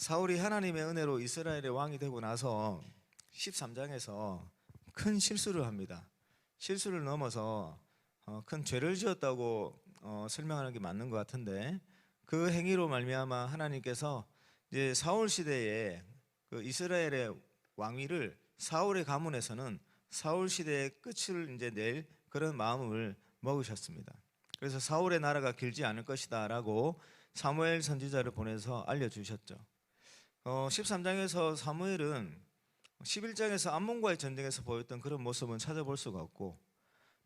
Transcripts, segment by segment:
사울이 하나님의 은혜로 이스라엘의 왕이 되고 나서 13장에서 큰 실수를 합니다. 실수를 넘어서 큰 죄를 지었다고 설명하는 게 맞는 것 같은데, 그 행위로 말미암아 하나님께서 이제 사울 시대에 그 이스라엘의 왕위를 사울의 가문에서는 사울 시대의 끝을 이제 낼 그런 마음을 먹으셨습니다. 그래서 사울의 나라가 길지 않을 것이다라고 사무엘 선지자를 보내서 알려주셨죠. 13장에서 사무엘은 11장에서 암몬과의 전쟁에서 보였던 그런 모습은 찾아볼 수가 없고,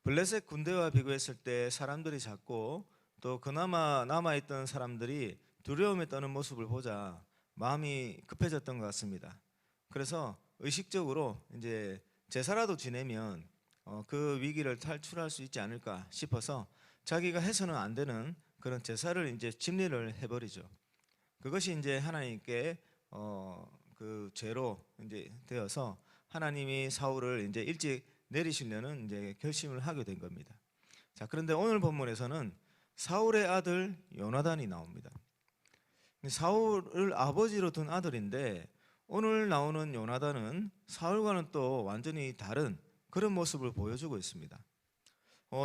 블레셋 군대와 비교했을 때 사람들이 작고 또 그나마 남아있던 사람들이 두려움에 떠는 모습을 보자 마음이 급해졌던 것 같습니다. 그래서 의식적으로 이제 제사라도 지내면 그 위기를 탈출할 수 있지 않을까 싶어서 자기가 해서는 안 되는 그런 제사를 이제 집리를 해버리죠. 그것이 이제 하나님께 그 죄로 이제 되어서 하나님이 사울을 이제 일찍 내리시려는 이제 결심을 하게 된 겁니다. 자, 그런데 오늘 본문에서는 사울의 아들 요나단이 나옵니다. 사울을 아버지로 둔 아들인데, 오늘 나오는 요나단은 사울과는 또 완전히 다른 그런 모습을 보여주고 있습니다.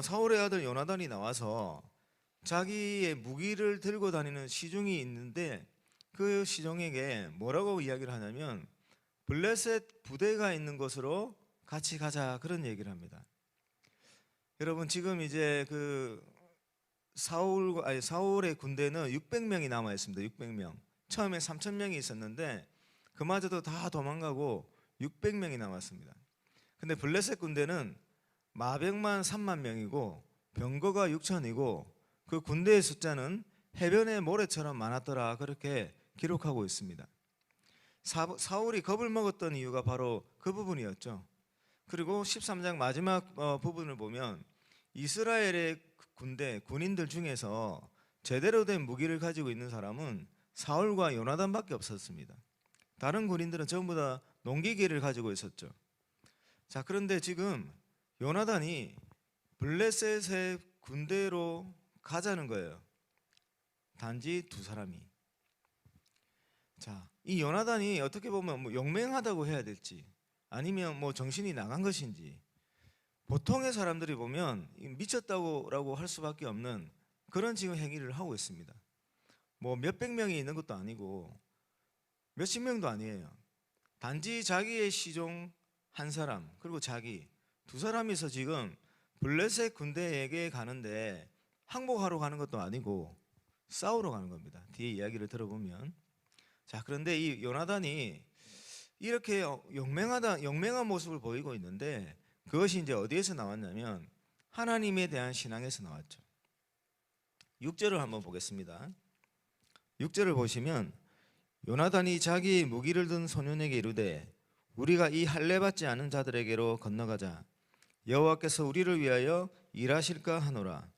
사울의 아들 요나단이 나와서 자기의 무기를 들고 다니는 시종이 있는데, 그 시종에게 뭐라고 이야기를 하냐면 블레셋 부대가 있는 곳으로 같이 가자, 그런 얘기를 합니다. 여러분, 지금 이제 그 사울의 군대는 600명이 남아 있습니다. 600명. 처음에 3,000명이 있었는데 그마저도 다 도망가고 600명이 남았습니다. 근데 블레셋 군대는 마병만 3만 명이고 병거가 6천이고 그 군대의 숫자는 해변의 모래처럼 많았더라, 그렇게 기록하고 있습니다. 사울이 겁을 먹었던 이유가 바로 그 부분이었죠. 그리고 13장 마지막 부분을 보면 이스라엘의 군인들 중에서 제대로 된 무기를 가지고 있는 사람은 사울과 요나단밖에 없었습니다. 다른 군인들은 전부 다 농기계를 가지고 있었죠. 자, 그런데 지금 요나단이 블레셋의 군대로 가자는 거예요. 단지 두 사람이. 자, 이 요나단이 어떻게 보면 뭐 용맹하다고 해야 될지 아니면 뭐 정신이 나간 것인지, 보통의 사람들이 보면 미쳤다고 할 수밖에 없는 그런 지금 행위를 하고 있습니다. 뭐 몇백 명이 있는 것도 아니고 몇십 명도 아니에요. 단지 자기의 시종 한 사람, 그리고 자기 두 사람이서 지금 블레셋 군대에게 가는데 항복하러 가는 것도 아니고 싸우러 가는 겁니다. 뒤에 이야기를 들어보면. 자, 그런데 이 요나단이 이렇게 용맹한 모습을 보이고 있는데, 그것이 이제 어디에서 나왔냐면 하나님에 대한 신앙에서 나왔죠. 6절을 한번 보겠습니다. 6절을 보시면 요나단이 자기 무기를 든 소년에게 이르되 우리가 이 할례 받지 않은 자들에게로 건너가자. 여호와께서 우리를 위하여 일하실까 하노라.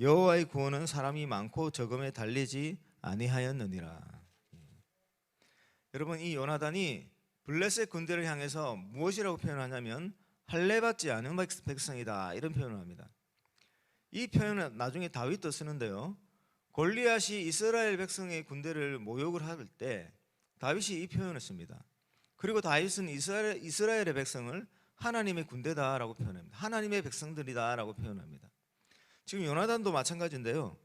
여호와의 구원은 사람이 많고 적음에 달리지 아니하였느니라. 여러분, 이 요나단이 블레셋 군대를 향해서 무엇이라고 표현하냐면 할례 받지 않은 백성이다, 이런 표현을 합니다. 이 표현은 나중에 다윗도 쓰는데요. 골리앗이 이스라엘 백성의 군대를 모욕을 할 때 다윗이 이 표현을 씁니다. 그리고 다윗은 이스라엘의 백성을 하나님의 군대다라고 표현합니다. 하나님의 백성들이다라고 표현합니다. 지금 요나단도 마찬가지인데요.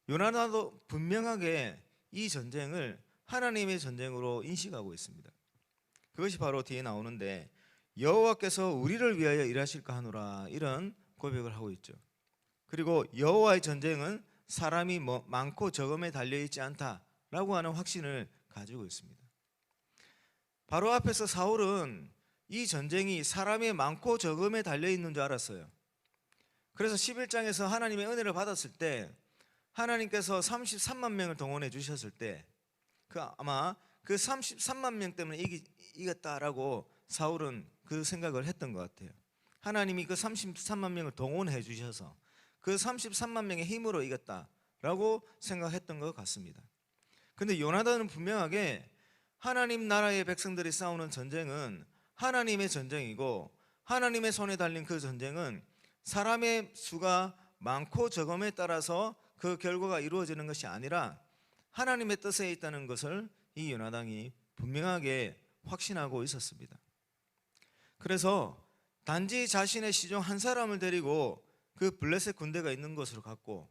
요나단도 분명하게 이 전쟁을 하나님의 전쟁으로 인식하고 있습니다. 그것이 바로 뒤에 나오는데 여호와께서 우리를 위하여 일하실까 하노라, 이런 고백을 하고 있죠. 그리고 여호와의 전쟁은 사람이 많고 적음에 달려있지 않다라고 하는 확신을 가지고 있습니다. 바로 앞에서 사울은 이 전쟁이 사람의 많고 적음에 달려있는 줄 알았어요. 그래서 11장에서 하나님의 은혜를 받았을 때 하나님께서 33만 명을 동원해 주셨을 때 아마 그 33만 명 때문에 이겼다라고 사울은 그 생각을 했던 것 같아요. 하나님이 그 33만 명을 동원해 주셔서 그 33만 명의 힘으로 이겼다라고 생각했던 것 같습니다. 그런데 요나단은 분명하게 하나님 나라의 백성들이 싸우는 전쟁은 하나님의 전쟁이고, 하나님의 손에 달린 그 전쟁은 사람의 수가 많고 적음에 따라서 그 결과가 이루어지는 것이 아니라 하나님의 뜻에 있다는 것을 이 요나단이 분명하게 확신하고 있었습니다. 그래서 단지 자신의 시종 한 사람을 데리고 그 블레셋 군대가 있는 곳으로 갔고,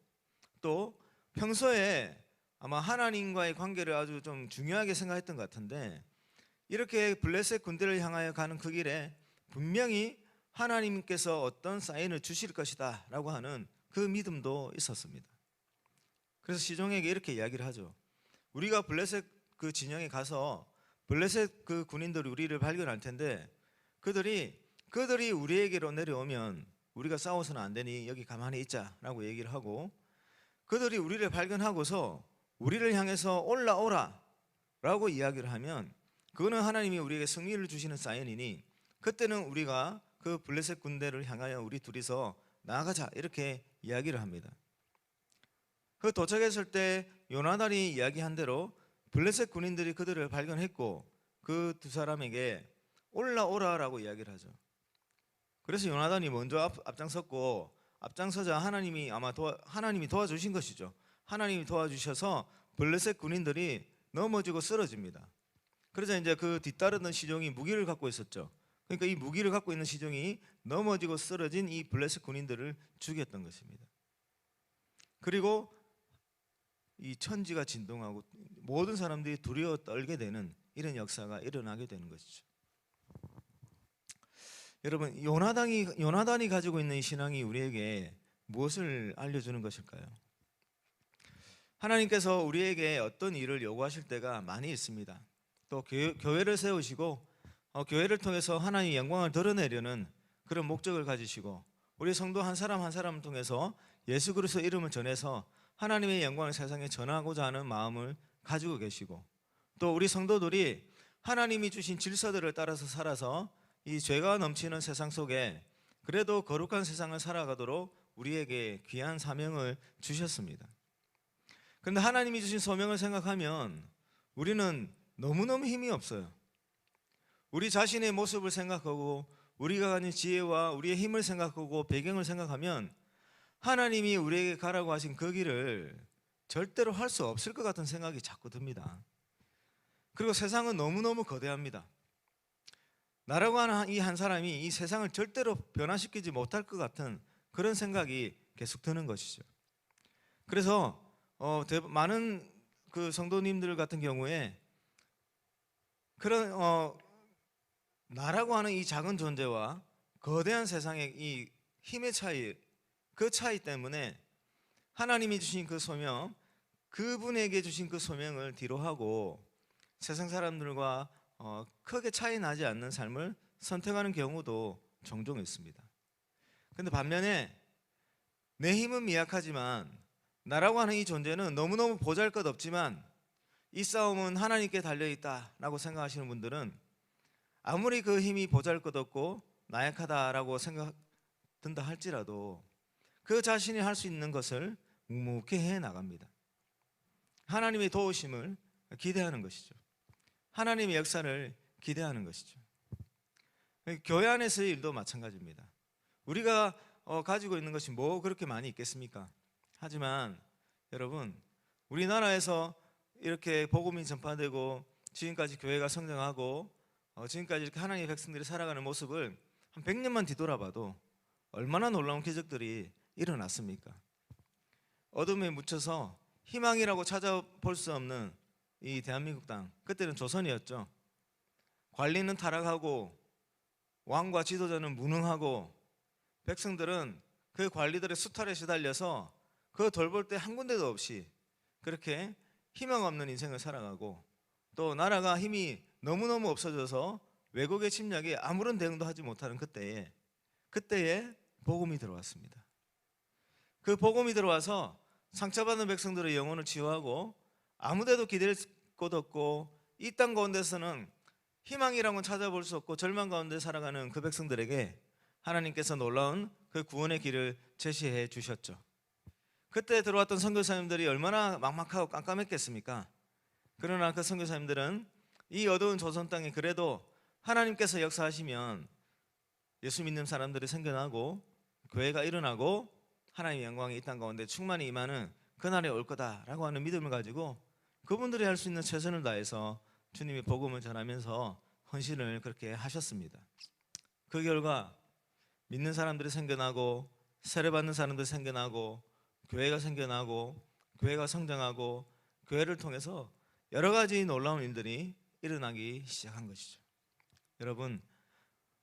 또 평소에 아마 하나님과의 관계를 아주 좀 중요하게 생각했던 것 같은데, 이렇게 블레셋 군대를 향하여 가는 그 길에 분명히 하나님께서 어떤 사인을 주실 것이다 라고 하는 그 믿음도 있었습니다. 그래서 시종에게 이렇게 이야기를 하죠. 우리가 블레셋 그 진영에 가서 블레셋 그 군인들이 우리를 발견할 텐데, 그들이 우리에게로 내려오면 우리가 싸워서는 안 되니 여기 가만히 있자라고 얘기를 하고, 그들이 우리를 발견하고서 우리를 향해서 올라오라 라고 이야기를 하면 그거는 하나님이 우리에게 승리를 주시는 사인이니, 그때는 우리가 그 블레셋 군대를 향하여 우리 둘이서 나아가자 이렇게 이야기를 합니다. 그 도착했을 때 요나단이 이야기한 대로 블레셋 군인들이 그들을 발견했고 그 두 사람에게 올라오라라고 이야기를 하죠. 그래서 요나단이 먼저 앞장섰고, 앞장서자 하나님이 도와주신 것이죠. 하나님이 도와주셔서 블레셋 군인들이 넘어지고 쓰러집니다. 그래서 이제 그 뒤따르던 시종이 무기를 갖고 있었죠. 그러니까 이 무기를 갖고 있는 시종이 넘어지고 쓰러진 이 블레셋 군인들을 죽였던 것입니다. 그리고 이 천지가 진동하고 모든 사람들이 두려워 떨게 되는 이런 역사가 일어나게 되는 것이죠. 여러분, 요나단이 가지고 있는 이 신앙이 우리에게 무엇을 알려주는 것일까요? 하나님께서 우리에게 어떤 일을 요구하실 때가 많이 있습니다. 또 교회를 세우시고 교회를 통해서 하나님의 영광을 드러내려는 그런 목적을 가지시고, 우리 성도 한 사람 한 사람을 통해서 예수 그리스도 이름을 전해서 하나님의 영광을 세상에 전하고자 하는 마음을 가지고 계시고, 또 우리 성도들이 하나님이 주신 질서들을 따라서 살아서 이 죄가 넘치는 세상 속에 그래도 거룩한 세상을 살아가도록 우리에게 귀한 사명을 주셨습니다. 그런데 하나님이 주신 소명을 생각하면 우리는 너무너무 힘이 없어요. 우리 자신의 모습을 생각하고 우리가 가진 지혜와 우리의 힘을 생각하고 배경을 생각하면 하나님이 우리에게 가라고 하신 그 길을 절대로 할 수 없을 것 같은 생각이 자꾸 듭니다. 그리고 세상은 너무너무 거대합니다. 나라고 하는 이 한 사람이 이 세상을 절대로 변화시키지 못할 것 같은 그런 생각이 계속 드는 것이죠. 그래서 많은 그 성도님들 같은 경우에 그런 나라고 하는 이 작은 존재와 거대한 세상의 이 힘의 차이, 그 차이 때문에 하나님이 주신 그 소명, 그분에게 주신 그 소명을 뒤로하고 세상 사람들과 크게 차이 나지 않는 삶을 선택하는 경우도 종종 있습니다. 그런데 반면에 내 힘은 미약하지만 나라고 하는 이 존재는 너무너무 보잘것없지만 이 싸움은 하나님께 달려있다라고 생각하시는 분들은 아무리 그 힘이 보잘것없고 나약하다라고 생각든다 할지라도 그 자신이 할 수 있는 것을 묵묵히 해나갑니다. 하나님의 도우심을 기대하는 것이죠. 하나님의 역사를 기대하는 것이죠. 교회 안에서의 일도 마찬가지입니다. 우리가 가지고 있는 것이 뭐 그렇게 많이 있겠습니까? 하지만 여러분, 우리나라에서 이렇게 복음이 전파되고 지금까지 교회가 성장하고 지금까지 이렇게 하나님의 백성들이 살아가는 모습을 한 100년만 뒤돌아봐도 얼마나 놀라운 기적들이 일어났습니까? 어둠에 묻혀서 희망이라고 찾아볼 수 없는 이 대한민국 땅, 그때는 조선이었죠. 관리는 타락하고 왕과 지도자는 무능하고 백성들은 그 관리들의 수탈에 시달려서 그 돌볼 데 한 군데도 없이 그렇게 희망 없는 인생을 살아가고, 또 나라가 힘이 너무너무 없어져서 외국의 침략에 아무런 대응도 하지 못하는 그때에 복음이 들어왔습니다. 그 복음이 들어와서 상처받은 백성들의 영혼을 치유하고 아무데도 기댈 곳 없고 이 땅 가운데서는 희망이라고는 찾아볼 수 없고 절망 가운데 살아가는 그 백성들에게 하나님께서 놀라운 그 구원의 길을 제시해 주셨죠. 그때 들어왔던 선교사님들이 얼마나 막막하고 깜깜했겠습니까? 그러나 그 선교사님들은 이 어두운 조선 땅에 그래도 하나님께서 역사하시면 예수 믿는 사람들이 생겨나고 교회가 일어나고 하나님의 영광이 이 땅 가운데 충만히 임하는 그날이 올 거다라고 하는 믿음을 가지고 그분들이 할 수 있는 최선을 다해서 주님이 복음을 전하면서 헌신을 그렇게 하셨습니다. 그 결과 믿는 사람들이 생겨나고 세례받는 사람들이 생겨나고 교회가 생겨나고 교회가 성장하고 교회를 통해서 여러 가지 놀라운 일들이 일어나기 시작한 것이죠. 여러분,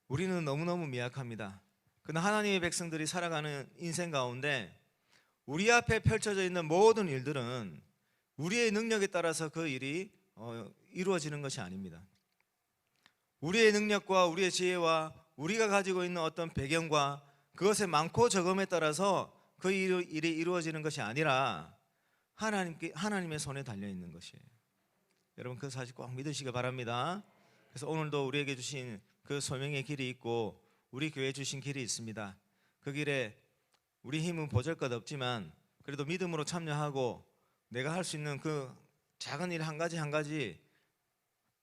우리는 너무너무 미약합니다. 그러나 하나님의 백성들이 살아가는 인생 가운데 우리 앞에 펼쳐져 있는 모든 일들은 우리의 능력에 따라서 그 일이 이루어지는 것이 아닙니다. 우리의 능력과 우리의 지혜와 우리가 가지고 있는 어떤 배경과 그것의 많고 적음에 따라서 그 일이 이루어지는 것이 아니라 하나님의 손에 달려 있는 것이에요. 여러분, 그 사실 꼭 믿으시기 바랍니다. 그래서 오늘도 우리에게 주신 그 소명의 길이 있고 우리 교회에 주신 길이 있습니다. 그 길에 우리 힘은 보잘것없지만 그래도 믿음으로 참여하고 내가 할 수 있는 그 작은 일 한 가지 한 가지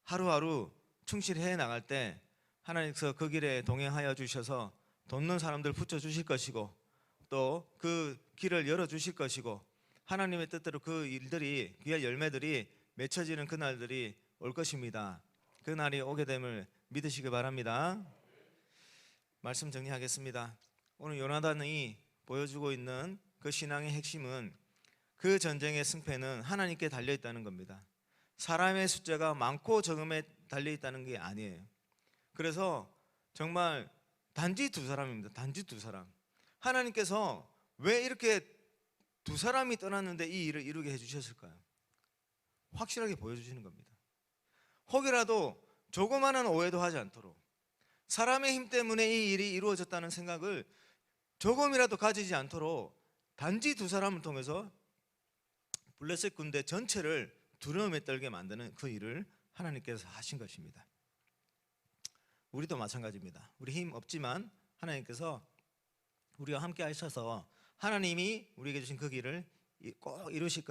하루하루 충실해 나갈 때 하나님께서 그 길에 동행하여 주셔서 돕는 사람들 붙여주실 것이고 또 그 길을 열어주실 것이고 하나님의 뜻대로 그 일들이 귀한 열매들이 맺혀지는 그날들이 올 것입니다. 그날이 오게 됨을 믿으시기 바랍니다. 말씀 정리하겠습니다. 오늘 요나단이 보여주고 있는 그 신앙의 핵심은 그 전쟁의 승패는 하나님께 달려있다는 겁니다. 사람의 숫자가 많고 적음에 달려있다는 게 아니에요. 그래서 정말 단지 두 사람입니다. 단지 두 사람. 하나님께서 왜 이렇게 두 사람이 떠났는데 이 일을 이루게 해주셨을까요? 확실하게 보여주시는 겁니다. 혹이라도 조그마한 오해도 하지 않도록 사람의 힘 때문에 이 일이 이루어졌다는 생각을 조금이라도 가지지 않도록 단지 두 사람을 통해서 블레셋 군대 전체를 두려움에 떨게 만드는 그 일을 하나님께서 하신 것입니다. 우리도 마찬가지입니다. 우리 힘 없지만 하나님께서 우리와 함께 하셔서 하나님이 우리에게 주신 그 길을 꼭 이루실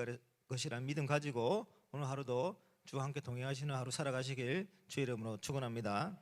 것이라는 믿음 가지고 오늘 하루도 주와 함께 동행하시는 하루 살아가시길 주의 이름으로 축원합니다.